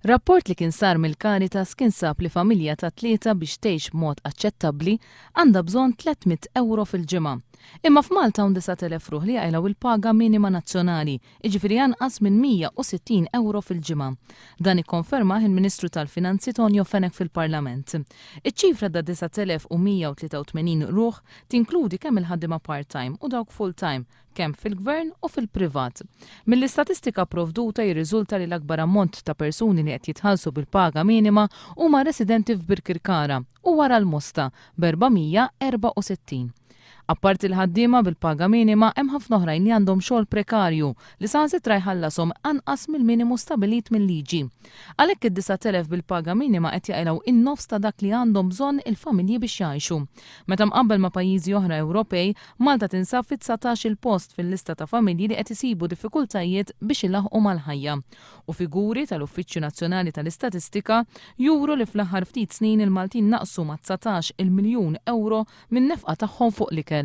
Rapport li kien sar mill-Caritas kien sab li familja ta' 3 biex tgħix b'mod aċċettabbli għandha bżonn 300 euro fil-ġimgħa. Imma f'Malta hawn 9,000 ruħ li jgħilgħu il-paga minima nazzjonali, jiġifieri anqas minn 160 euro fil-ġimgħa. Dan ikkonfermah il-Ministru tal-Finanzi Tonio Fenech fil-Parlament. Iċ-ċifra ta' 9,183 ruħ tinkludi kemm il-ħaddiema part-time u dawk full-time, kemm fil-gvern u fil-privat. Mill-istatistika provduta jirriżulta li l-akbar ammont ta' persuni li qed jitħallsu bil-paga minima huma residenti f'Birkirkara u wara l-Mosta b'464. Apparti l-ħaddiema bil-paga minima hemm ħafna oħrajn li għandhom xogħol prekarju li saħansitra jħallasom anqas mill-minimu stabilit mill-liġi. Għalhekk id-9,000 bil-paga minima qed jaqilgħu in-nofs ta' dak li għandhom bżonn il-familji biex jgħixu. Meta mqabbel ma' pajjiżi oħra Ewropej, Malta tinsab fit-19 il-post fil-lista ta' familji li qed isibu diffikultajiet biex ilaħqu mal-ħajja. U figuri tal-Uffiċċju Nazzjonali tal-Istatistika juru li fl-aħħar ftit snin il-Maltin naqsu ma' 19 miljun euro min-nefqa tagħhom fuq l-ikel.